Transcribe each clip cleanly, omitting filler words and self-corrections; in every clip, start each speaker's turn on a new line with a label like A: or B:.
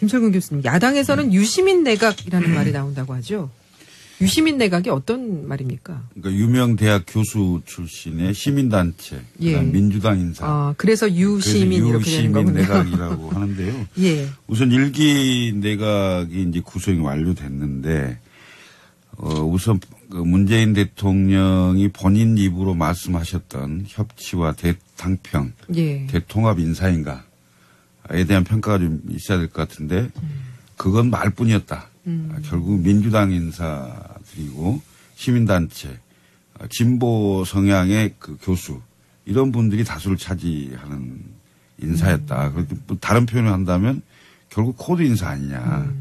A: 김철근 교수님, 야당에서는 유시민 내각이라는 말이 나온다고 하죠. 유시민 내각이 어떤 말입니까?
B: 그러니까 유명 대학 교수 출신의 시민단체,
A: 예.
B: 민주당 인사.
A: 그래서 유시민 이렇게 되는 거군요.
B: 내각이라고 하는데요.
A: 예.
B: 우선 1기 내각이 이제 구성이 완료됐는데, 우선 그 문재인 대통령이 본인 입으로 말씀하셨던 협치와 대당평,
A: 예.
B: 대통합 인사인가에 대한 평가가 좀 있어야 될 것 같은데, 그건 말뿐이었다. 결국 민주당 인사들이고 시민단체, 진보 성향의 그 교수 이런 분들이 다수를 차지하는 인사였다. 그렇게 다른 표현을 한다면 결국 코드 인사 아니냐.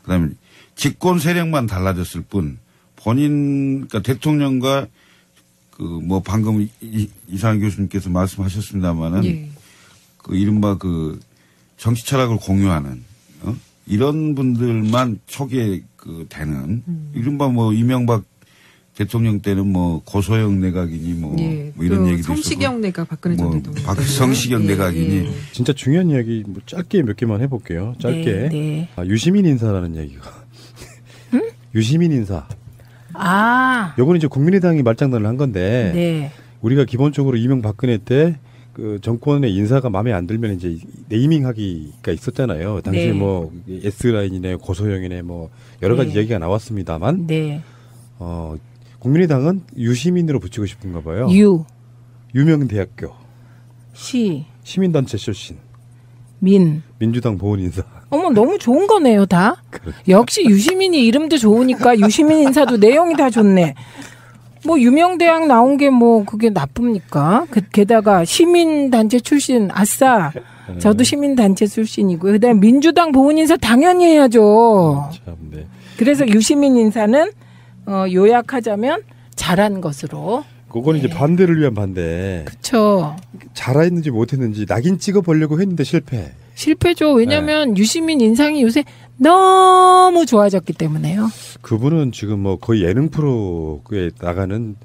B: 그다음에 집권 세력만 달라졌을 뿐 본인 그러니까 대통령과 그 뭐 방금 이상한 교수님께서 말씀하셨습니다마는
A: 예.
B: 그 이른바 그 정치 철학을 공유하는 이런 분들만 초기에 그 되는 이른바 뭐 이명박 대통령 때는 뭐 고소영 내각이니 뭐,
A: 예.
B: 뭐 이런 얘기도
A: 성시경
B: 있었고
A: 내각 박근혜 전 대통령
B: 성시경 내각이니
A: 예.
C: 진짜 중요한 이야기 뭐 짧게 몇 개만 해볼게요. 짧게
D: 네.
C: 유시민 인사라는 얘기가 유시민 인사. 요거는 이제 국민의당이 말장난을 한 건데
D: 네.
C: 우리가 기본적으로 이명박근혜 때 그 정권의 인사가 마음에 안 들면 이제 네이밍하기가 있었잖아요. 당시에
D: 네.
C: 뭐 S라인이네 고소영이네 뭐 여러 가지
D: 네.
C: 얘기가 나왔습니다만
D: 네.
C: 국민의당은 유시민으로 붙이고 싶은가 봐요. 유명대학교 시민단체 출신 민주당 보훈 인사.
D: 어머 너무 좋은 거네요 다. 역시 유시민이 이름도 좋으니까 유시민 인사도 내용이 다 좋네. 뭐 유명대학 나온 게 뭐 그게 나쁩니까? 게다가 시민단체 출신 아싸. 저도 시민단체 출신이고요. 그다음에 민주당 보훈 인사 당연히 해야죠.
C: 참, 네.
D: 그래서 유시민 인사는 요약하자면 잘한 것으로.
C: 그건 이제 반대를 위한 반대.
D: 그렇죠.
C: 잘했는지 못했는지 낙인 찍어보려고 했는데
D: 실패죠. 왜냐하면 유시민 인상이 요새 너무 좋아졌기 때문에요.
C: 그분은 지금 뭐 거의 예능 프로에 나가는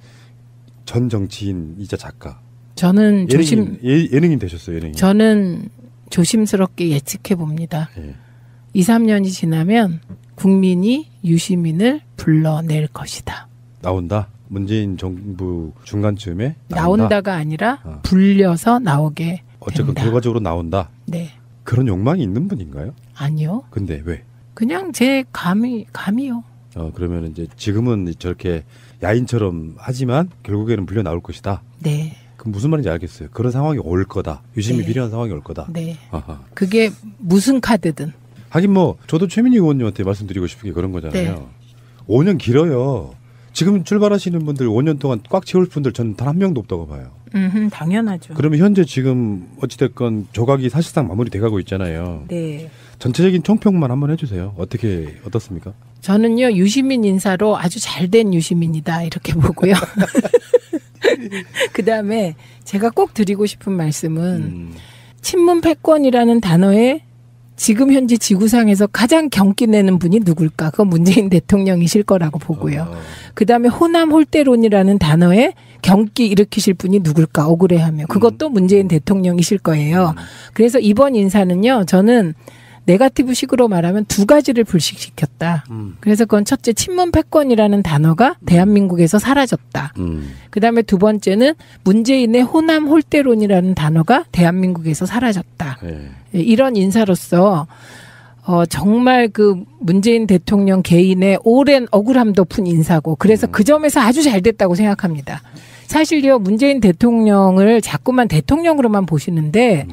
C: 전 정치인이자 작가.
D: 저는
C: 예능인 되셨어요. 예능인.
D: 저는 조심스럽게 예측해 봅니다. 2, 3년이 지나면 국민이 유시민을 불러낼 것이다.
C: 나온다. 문재인 정부 중간쯤에
D: 나온다가 아니라 불려서 나오게
C: 어쨌든
D: 된다.
C: 결과적으로 나온다.
D: 네.
C: 그런 욕망이 있는 분인가요?
D: 아니요.
C: 근데 왜?
D: 그냥 제 감이요.
C: 그러면 이제 지금은 저렇게 야인처럼 하지만 결국에는 불려 나올 것이다.
D: 네.
C: 그럼 무슨 말인지 알겠어요. 그런 상황이 올 거다. 유심히
D: 네.
C: 필요한 상황이 올 거다.
D: 네.
C: 아하.
D: 그게 무슨 카드든.
C: 하긴 뭐 저도 최민희 의원님한테 말씀드리고 싶은 게 그런 거잖아요.
D: 네.
C: 5년 길어요. 지금 출발하시는 분들 5년 동안 꽉 채울 분들 저는 단 한 명도 없다고 봐요.
D: 당연하죠.
C: 그러면 현재 지금 어찌됐건 조각이 사실상 마무리돼가고 있잖아요.
D: 네.
C: 전체적인 총평만 한번 해주세요. 어떻습니까?
D: 저는요 유시민 인사로 아주 잘된 유시민이다 이렇게 보고요. 그다음에 제가 꼭 드리고 싶은 말씀은 친문 패권이라는 단어에 지금 현재 지구상에서 가장 경기 내는 분이 누굴까? 그건 문재인 대통령이실 거라고 보고요. 그다음에 호남 홀대론이라는 단어에 경기 일으키실 분이 누굴까? 억울해하며. 그것도 문재인 대통령이실 거예요. 그래서 이번 인사는요. 저는 네거티브식으로 말하면 두 가지를 불식시켰다. 그래서 그건 첫째 친문 패권이라는 단어가 대한민국에서 사라졌다. 그다음에 두 번째는 문재인의 호남 홀대론이라는 단어가 대한민국에서 사라졌다.
C: 네.
D: 이런 인사로서 정말 그 문재인 대통령 개인의 오랜 억울함도 푼 인사고 그래서 그 점에서 아주 잘 됐다고 생각합니다. 사실요 문재인 대통령을 자꾸만 대통령으로만 보시는데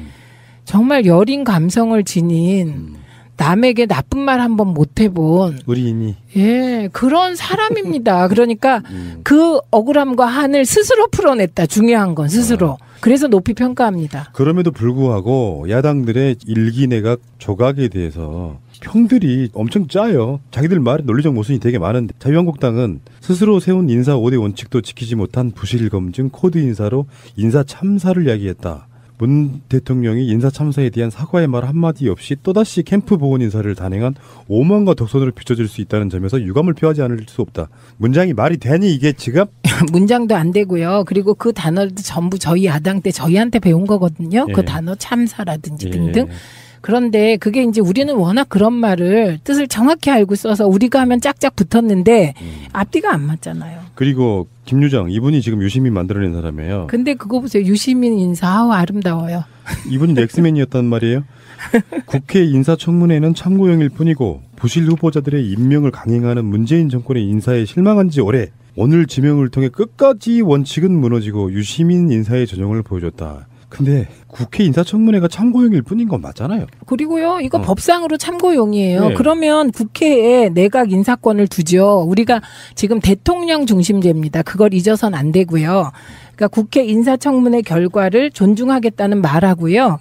D: 정말 여린 감성을 지닌 남에게 나쁜 말 한번 못 해본
C: 의리인이
D: 그런 사람입니다. 그러니까 그 억울함과 한을 스스로 풀어냈다. 중요한 건 스스로. 그래서 높이 평가합니다.
C: 그럼에도 불구하고 야당들의 일기 내각 조각에 대해서 평들이 엄청 짜요. 자기들 말에 논리적 모순이 되게 많은데 자유한국당은 스스로 세운 인사 5대 원칙도 지키지 못한 부실 검증 코드 인사로 인사 참사를 이야기했다. 문 대통령이 인사 참사에 대한 사과의 말 한마디 없이 또다시 캠프 보훈 인사를 단행한 오만과 독선으로 비춰질 수 있다는 점에서 유감을 표하지 않을 수 없다. 문장이 말이 되니 이게 지금?
D: 문장도 안 되고요. 그리고 그 단어도 전부 저희 야당 때 저희한테 배운 거거든요. 그 단어 참사라든지 등등. 그런데 그게 이제 우리는 워낙 그런 말을 뜻을 정확히 알고 써서 우리가 하면 짝짝 붙었는데 앞뒤가 안 맞잖아요.
C: 그리고 김유정 이분이 지금 유시민 만들어낸 사람이에요.
D: 근데 그거 보세요. 유시민 인사 아우 아름다워요.
C: 이분이 엑스맨이었단 말이에요. 국회 인사청문회는 참고용일 뿐이고 부실 후보자들의 임명을 강행하는 문재인 정권의 인사에 실망한 지 오래. 오늘 지명을 통해 끝까지 원칙은 무너지고 유시민 인사의 전형을 보여줬다. 근데 국회 인사청문회가 참고용일 뿐인 건 맞잖아요.
D: 그리고요, 이거 법상으로 참고용이에요.
C: 네.
D: 그러면 국회에 내각 인사권을 두죠. 우리가 지금 대통령 중심제입니다. 그걸 잊어서는 안 되고요. 그러니까 국회 인사청문회 결과를 존중하겠다는 말하고요.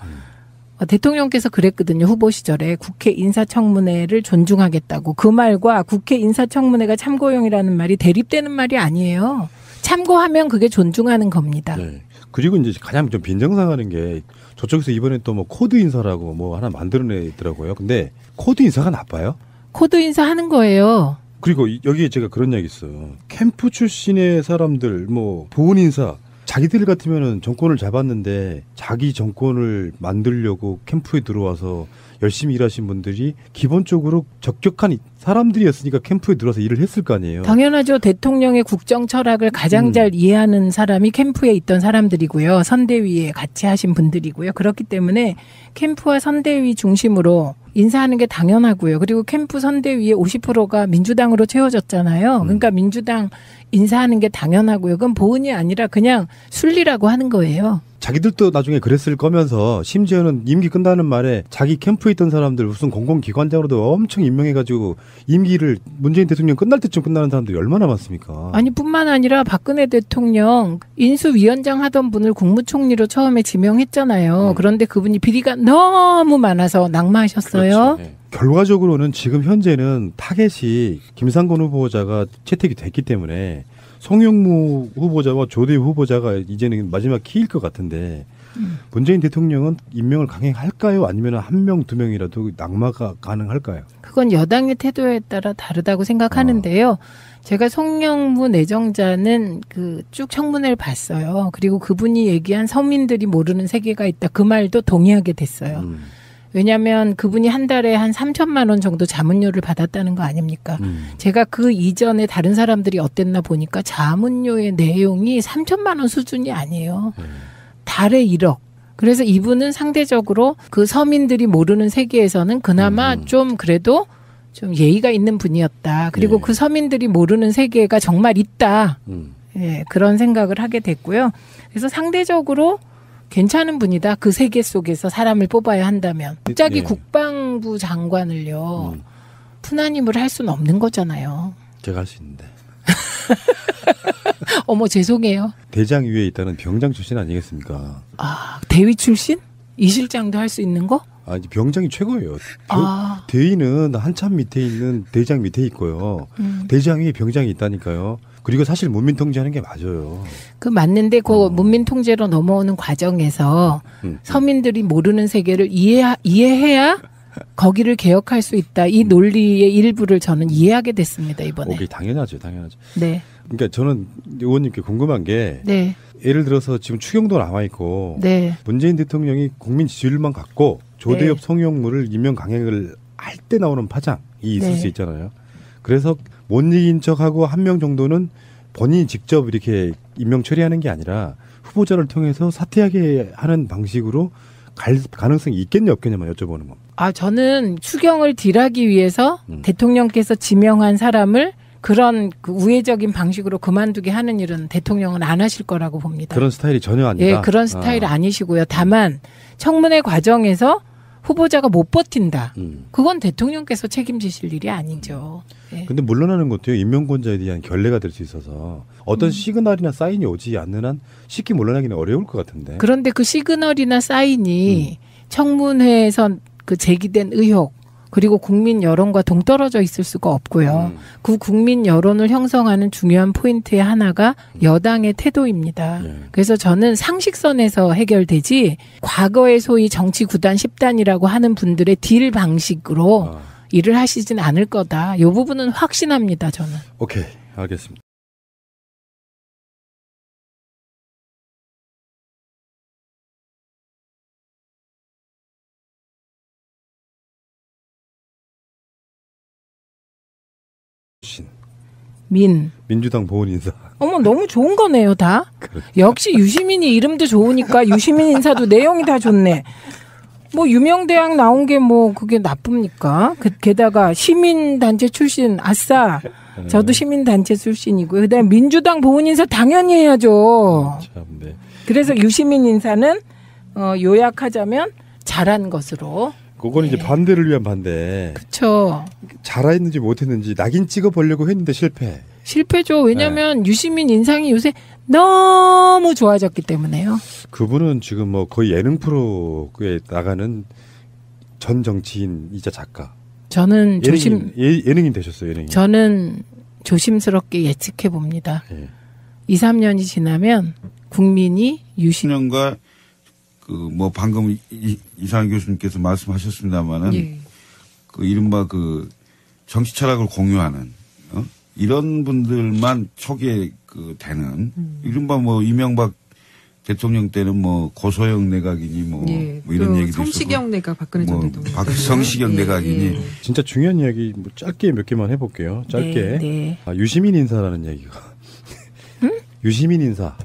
D: 대통령께서 그랬거든요. 후보 시절에 국회 인사청문회를 존중하겠다고. 그 말과 국회 인사청문회가 참고용이라는 말이 대립되는 말이 아니에요. 참고하면 그게 존중하는 겁니다.
C: 네. 그리고 이제 가장 좀 빈정상하는 게 저쪽에서 이번에 또 뭐 코드 인사라고 뭐 하나 만들어내더라고요. 근데 코드 인사가 나빠요?
D: 코드 인사하는 거예요.
C: 그리고 여기에 제가 그런 이야기 있어요. 캠프 출신의 사람들, 뭐 보훈 인사, 자기들 같으면은 정권을 잡았는데 자기 정권을 만들려고 캠프에 들어와서 열심히 일하신 분들이 기본적으로 적격한 사람들이었으니까 캠프에 들어와서 일을 했을 거 아니에요.
D: 당연하죠. 대통령의 국정 철학을 가장 잘 이해하는 사람이 캠프에 있던 사람들이고요. 선대위에 같이 하신 분들이고요. 그렇기 때문에 캠프와 선대위 중심으로 인사하는 게 당연하고요. 그리고 캠프 선대위의 50%가 민주당으로 채워졌잖아요. 그러니까 민주당 인사하는 게 당연하고요. 그건 보은이 아니라 그냥 순리라고 하는 거예요.
C: 자기들도 나중에 그랬을 거면서 심지어는 임기 끝나는 말에 자기 캠프에 있던 사람들 무슨 공공기관장으로도 엄청 임명해가지고 임기를 문재인 대통령 끝날 때쯤 끝나는 사람들이 얼마나 많습니까?
D: 아니 뿐만 아니라 박근혜 대통령 인수위원장 하던 분을 국무총리로 처음에 지명했잖아요. 그런데 그분이 비리가 너무 많아서 낙마하셨어요.
C: 그렇죠. 네. 결과적으로는 지금 현재는 타겟이 김상곤 후보자가 채택이 됐기 때문에 송영무 후보자와 조대 후보자가 이제는 마지막 키일 것 같은데 문재인 대통령은 임명을 강행할까요? 아니면 한 명, 두 명이라도 낙마가 가능할까요?
D: 그건 여당의 태도에 따라 다르다고 생각하는데요. 제가 송영무 내정자는 그 쭉 청문회를 봤어요. 그리고 그분이 얘기한 서민들이 모르는 세계가 있다. 그 말도 동의하게 됐어요. 왜냐하면 그분이 한 달에 한 3천만 원 정도 자문료를 받았다는 거 아닙니까? 제가 그 이전에 다른 사람들이 어땠나 보니까 자문료의 내용이 3천만 원 수준이 아니에요. 달에 1억. 그래서 이분은 상대적으로 그 서민들이 모르는 세계에서는 그나마 좀 그래도 좀 예의가 있는 분이었다. 그리고 그 서민들이 모르는 세계가 정말 있다. 예, 그런 생각을 하게 됐고요. 그래서 상대적으로 괜찮은 분이다. 그 세계 속에서 사람을 뽑아야 한다면. 갑자기 국방부 장관을요. 푸나님을 할 수는 없는 거잖아요.
C: 제가 할 수 있는데.
D: 어머 죄송해요.
C: 대장 위에 있다는 병장 출신 아니겠습니까?
D: 아 대위 출신? 이 실장도 할 수 있는 거?
C: 아, 병장이 최고예요. 대위는 한참 밑에 있는 대장 밑에 있고요. 대장 위에 병장이 있다니까요. 그리고 사실 문민 통제하는 게 맞아요.
D: 그 맞는데 그 문민 통제로 넘어오는 과정에서 서민들이 모르는 세계를 이해해야 거기를 개혁할 수 있다. 이 논리의 일부를 저는 이해하게 됐습니다, 이번에.
C: 오케이, 당연하죠.
D: 네.
C: 그러니까 저는 의원님께 궁금한 게
D: 네.
C: 예를 들어서 지금 추경도 남아 있고
D: 네.
C: 문재인 대통령이 국민 지지율만 갖고 조대엽 송영무를 임명 강행을 할 때 나오는 파장이 있을 수 있잖아요. 그래서 못 이긴 척하고 한 명 정도는 본인이 직접 이렇게 임명 처리하는 게 아니라 후보자를 통해서 사퇴하게 하는 방식으로 갈 가능성이 있겠냐 없겠냐만 여쭤보는 겁니다.
D: 아, 저는 추경을 딜하기 위해서 대통령께서 지명한 사람을 그런 그 우회적인 방식으로 그만두게 하는 일은 대통령은 안 하실 거라고 봅니다.
C: 그런 스타일이 전혀 아니다.
D: 예, 그런 스타일 아니시고요. 다만 청문회 과정에서 후보자가 못 버틴다. 그건 대통령께서 책임지실 일이 아니죠. 예.
C: 근데 물러나는 것도요, 임명권자에 대한 결례가 될 수 있어서 어떤 시그널이나 사인이 오지 않는 한 쉽게 물러나기는 어려울 것 같은데.
D: 그런데 그 시그널이나 사인이 청문회에서 그 제기된 의혹 그리고 국민 여론과 동떨어져 있을 수가 없고요. 그 국민 여론을 형성하는 중요한 포인트의 하나가 여당의 태도입니다. 그래서 저는 상식선에서 해결되지 과거에 소위 정치 9단 10단이라고 하는 분들의 딜 방식으로 일을 하시진 않을 거다. 이 부분은 확신합니다. 저는.
C: 오케이, 알겠습니다. 민주당 보훈 인사.
D: 어머, 너무 좋은 거네요, 다. 역시 유시민이 이름도 좋으니까 유시민 인사도 내용이 다 좋네. 뭐 유명대학 나온 게 뭐 그게 나쁩니까? 게다가 시민단체 출신, 아싸. 저도 시민단체 출신이고요. 그다음에 민주당 보훈 인사 당연히 해야죠.
C: 참, 네.
D: 그래서 유시민 인사는 요약하자면 잘한 것으로.
C: 그건 이제 반대를 위한 반대.
D: 그렇죠.
C: 잘했는지 못했는지 낙인 찍어보려고 했는데
D: 실패죠. 왜냐하면 유시민 인상이 요새 너무 좋아졌기 때문에요.
C: 그분은 지금 뭐 거의 예능 프로에 나가는 전 정치인이자 작가.
D: 저는
C: 예능인 되셨어요. 예능인.
D: 저는 조심스럽게 예측해 봅니다. 2, 3년이 지나면 국민이 유시민
B: 10년과 그 뭐 방금 이상한 교수님께서 말씀하셨습니다마는 그 이른바 그 정치 철학을 공유하는 이런 분들만 초기에 그 되는 이른바 뭐 이명박 대통령 때는 뭐 고소영 내각이니 뭐 이런 얘기도 있었고
A: 성시경 내각 박근혜 전 대통령
B: 성시경 내각이니
C: 진짜 중요한 이야기 뭐 짧게 몇 개만 해볼게요. 짧게 유시민 인사라는 얘기가 유시민 인사.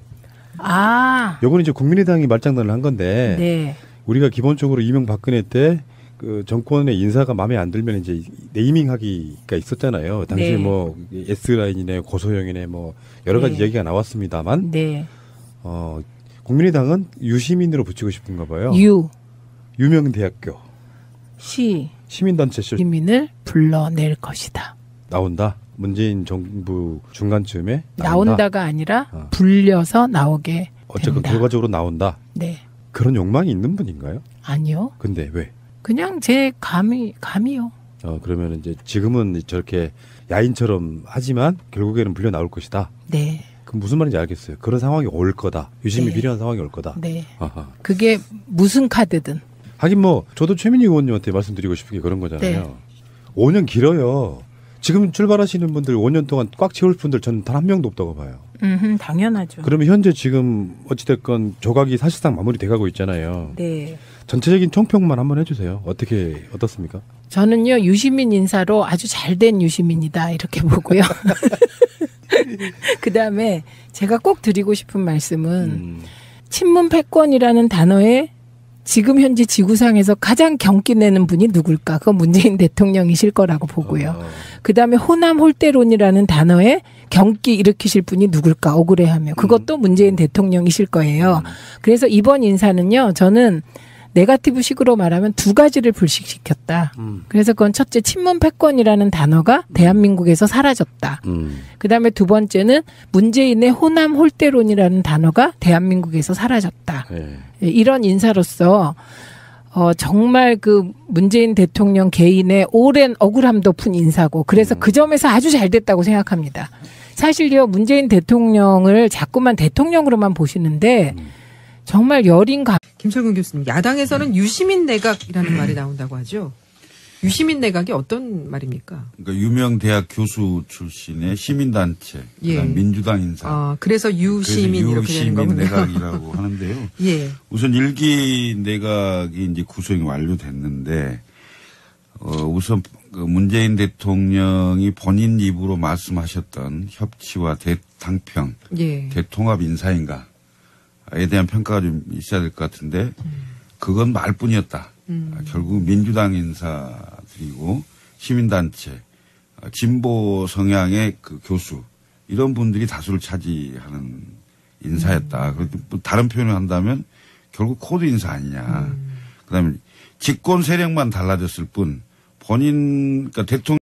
C: 요건 이제 국민의당이 말장난을 한 건데 우리가 기본적으로 이명박근혜 때 그 정권의 인사가 마음에 안 들면 이제 네이밍하기가 있었잖아요. 당시에 뭐 S라인이네 고소영이네 뭐 여러 가지 얘기가 나왔습니다만 국민의당은 유시민으로 붙이고 싶은가 봐요. 유명대학교 시민단체
D: 시민을 불러낼 것이다.
C: 나온다. 문재인 정부 중간쯤에
D: 나온다가 아니라 불려서 나오게
C: 어쨌든
D: 된다.
C: 결과적으로 나온다.
D: 네.
C: 그런 욕망이 있는 분인가요?
D: 아니요.
C: 근데 왜?
D: 그냥 제 감이요.
C: 그러면 이제 지금은 저렇게 야인처럼 하지만 결국에는 불려 나올 것이다.
D: 네.
C: 그럼 무슨 말인지 알겠어요. 그런 상황이 올 거다. 유심히 필요한 상황이 올 거다.
D: 네.
C: 아하.
D: 그게 무슨 카드든.
C: 하긴 뭐 저도 최민희 의원님한테 말씀드리고 싶은 게 그런 거잖아요. 5년 길어요. 지금 출발하시는 분들 5년 동안 꽉 채울 분들 저는 단 한 명도 없다고 봐요.
D: 당연하죠.
C: 그러면 현재 지금 어찌됐건 조각이 사실상 마무리돼가고 있잖아요.
D: 네.
C: 전체적인 총평만 한번 해주세요. 어떻습니까?
D: 저는요 유시민 인사로 아주 잘된 유시민이다 이렇게 보고요. 그다음에 제가 꼭 드리고 싶은 말씀은 친문 패권이라는 단어에 지금 현재 지구상에서 가장 경기 내는 분이 누굴까? 그건 문재인 대통령이실 거라고 보고요. 그다음에 호남 홀대론이라는 단어에 경기 일으키실 분이 누굴까? 억울해하며. 그것도 문재인 대통령이실 거예요. 그래서 이번 인사는요. 저는 네거티브식으로 말하면 두 가지를 불식시켰다. 그래서 그건 첫째 친문 패권이라는 단어가 대한민국에서 사라졌다. 그다음에 두 번째는 문재인의 호남 홀대론이라는 단어가 대한민국에서 사라졌다. 이런 인사로서 정말 그 문재인 대통령 개인의 오랜 억울함도 푼 인사고 그래서 그 점에서 아주 잘 됐다고 생각합니다. 사실요 문재인 대통령을 자꾸만 대통령으로만 보시는데 정말 여린
A: 김철근 교수님, 야당에서는 유시민 내각이라는 말이 나온다고 하죠. 유시민 내각이 어떤 말입니까?
B: 그러니까 유명 대학 교수 출신의 시민단체, 그다음 민주당 인사.
A: 그래서 유시민 이렇게 되는 거군요.
B: 내각이라고 하는데요. 우선 1기 내각이 이제 구성이 완료됐는데 우선 그 문재인 대통령이 본인 입으로 말씀하셨던 협치와 대당평, 대통합 인사인가? 에 대한 평가가 좀 있어야 될 것 같은데 그건 말뿐이었다. 결국 민주당 인사들이고 시민단체, 진보 성향의 그 교수 이런 분들이 다수를 차지하는 인사였다. 다른 표현을 한다면 결국 코드 인사 아니냐. 그다음에 집권 세력만 달라졌을 뿐 본인 그러니까 대통령